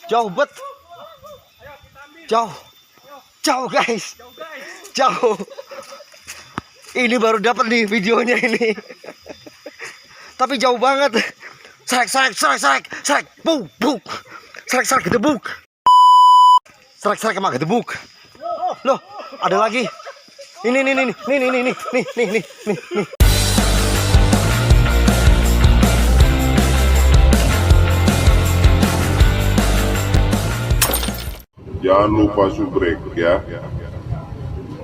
Jauh bet. Jauh guys. Jauh. Ini baru dapat nih videonya ini. Tapi jauh banget. Serek. Buk. Serek gedebuk. Serek emak gedebuk. Loh, ada lagi. Ini. Jangan lupa subrek ya.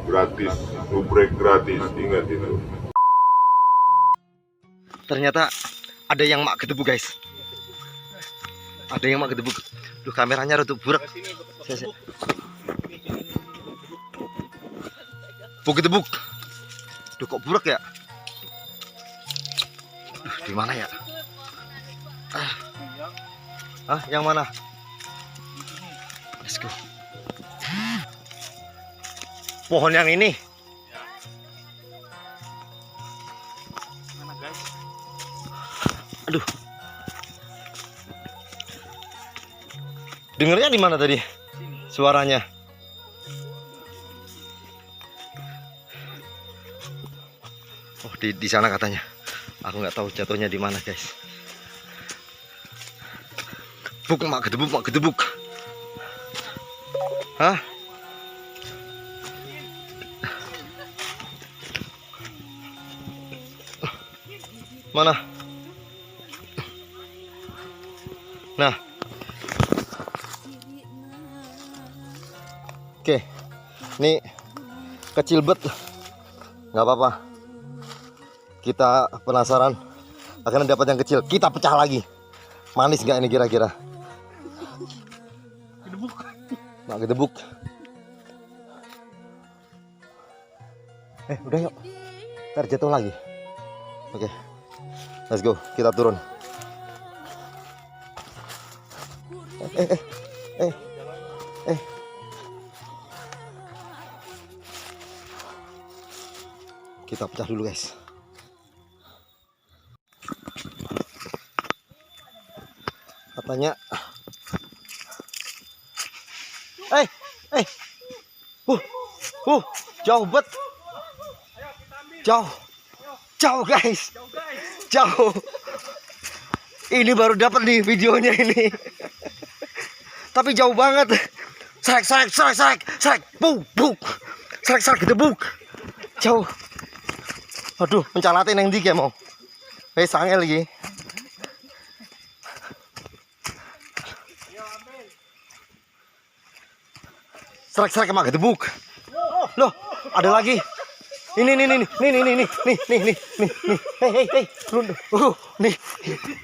Gratis, subrek gratis, ingat itu. Ternyata ada yang mak gedebuk guys. Ada yang mak gedebuk. Duh, kameranya rada burak. Buk gedebuk. Duh, kok burak ya? Duh, di mana ya? Yang mana? Let's go. Pohon yang ini. Mana guys? Aduh. Dengernya di mana tadi? Suaranya. Oh, di sana katanya. Aku nggak tahu jatuhnya di mana, guys. Mak gedebuk. Hah? Mana? Nah. Oke. Ini kecil bet. Nggak apa-apa. Kita penasaran akan dapat yang kecil. Kita pecah lagi. Manis nggak ini kira-kira? Gedebuk. Mak gedebuk. Udah yuk. Ntar jatuh lagi. Oke. Let's go. Kita turun. Kita pecah dulu guys. Katanya jauh bet. Jauh guys. Jauh. Ini baru dapat nih videonya ini. Tapi jauh banget. Serek. Buk. Serek gedebuk. Jauh. Aduh, mencalatin yang dikit mau. Sangel lagi. Serek emak gedebuk. Loh, ada lagi. Ini. Hei.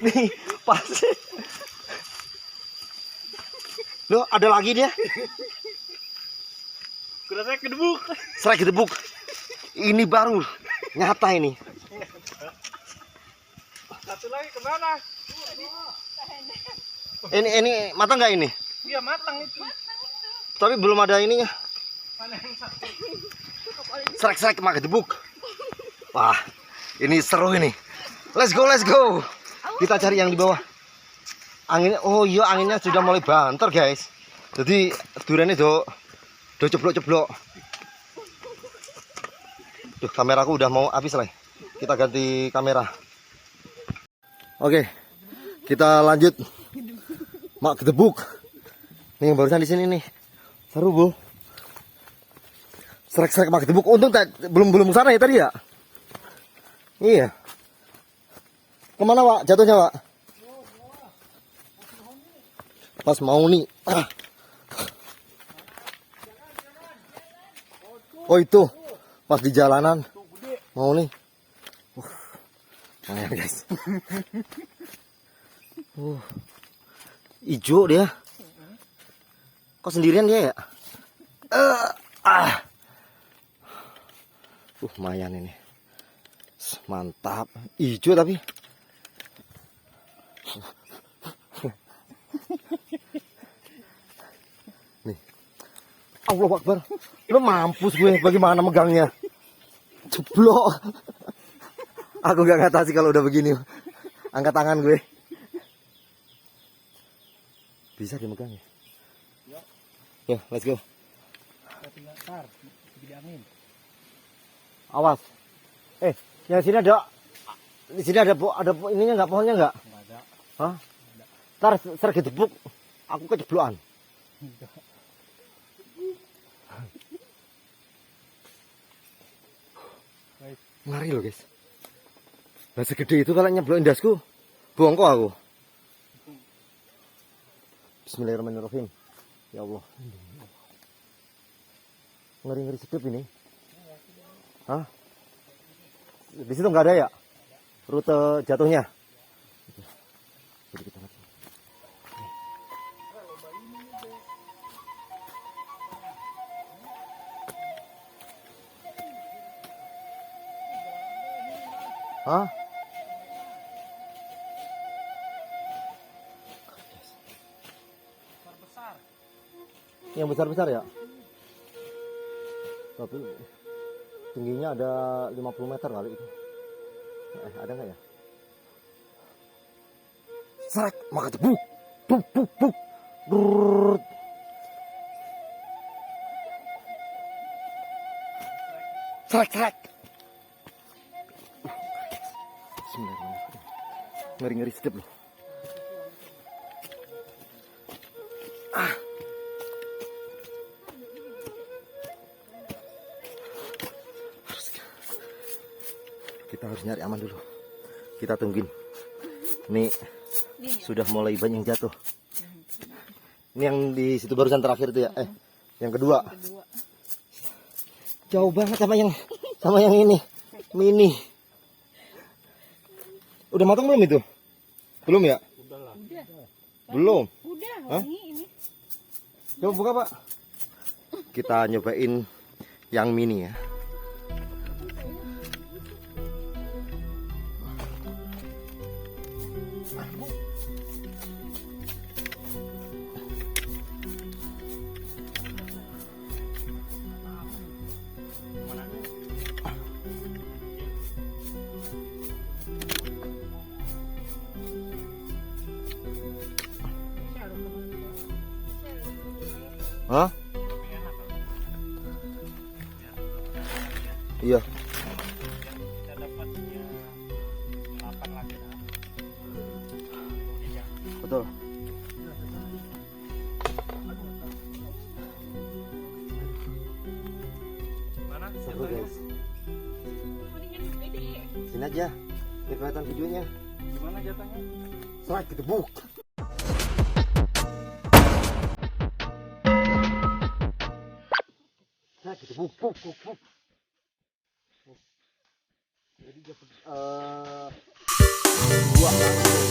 Nih, pas. Loh, ada lagi dia. Serek gedebuk. Serek gedebuk. Ini baru nyata ini. Satu lagi kemana? Ini matang nggak ini? Iya matang itu. Tapi belum ada ininya. Mana yang satu? Serek emak gedebuk. Wah, ini seru ini. Let's go. Kita cari yang di bawah. Anginnya, oh iya anginnya sudah mulai banter guys. Jadi duriannya do ceblok. Duh, kameraku udah mau habis lah. Kita ganti kamera. Oke, kita lanjut. Mak gedebuk. Nih yang barusan di sini nih. Seru bu. Serek mak gedebuk. Untung belum sana ya tadi ya. Iya. Kemana Wak? Jatuhnya Wak? Pas mau nih. Oh itu. Pas di jalanan. Mau nih. Lumayan guys. Ijo dia. Kok sendirian dia ya? Lumayan ini. Mantap. Ijo tapi. Nih. Allah Akbar. Lu mampus gue bagaimana megangnya. Jeblok. Aku gak ngatasi kalau udah begini. Angkat tangan gue. Bisa dimegang ya? Yo, let's go. Tinggal tar, di angin. Awas. Yang sini ada. Di sini ada ininya nggak, pohonnya nggak? Enggak ada. Hah? Ntar sergi debuk. Aku keceblokan. Ngeri loh guys. Nah segede itu kalau nyeblokin dasku, bongko aku. Bismillahirrahmanirrahim. Ya Allah. Ngeri-ngeri sedap ini. Hah? Di situ nggak ada ya? Rute jatuhnya. Jadi kita lihat. Hah? Besar. Yang besar-besar ya? Tapi tingginya ada 50 meter kali itu. Ada nggak ya? Serak, maka tebuk. Buk, buk, buk. Brrrr. Serak, serak. Bismillahirrahmanirrahim. Ngeri-ngeri sedap loh. Kita harus nyari aman dulu. Kita tungguin. Nih sudah mulai banyak yang jatuh. Ini yang di situ barusan terakhir itu ya. Yang kedua. Jauh banget sama yang ini. Mini. Udah matang belum itu? Belum ya? Udah. Belum. Udah, Hah? wangi ini. Coba buka, Pak. Kita nyobain yang mini ya. Hah? Iya. Kita dapatnya 8 lagi dah. Betul. Mana? Seru guys. Mendingan gede. Sini aja. Biar kelihatan videonya. Gimana jatuhnya? Serak gedebuk. Serak gedebuk. Buk, buk, buk. Jadi dapat dua.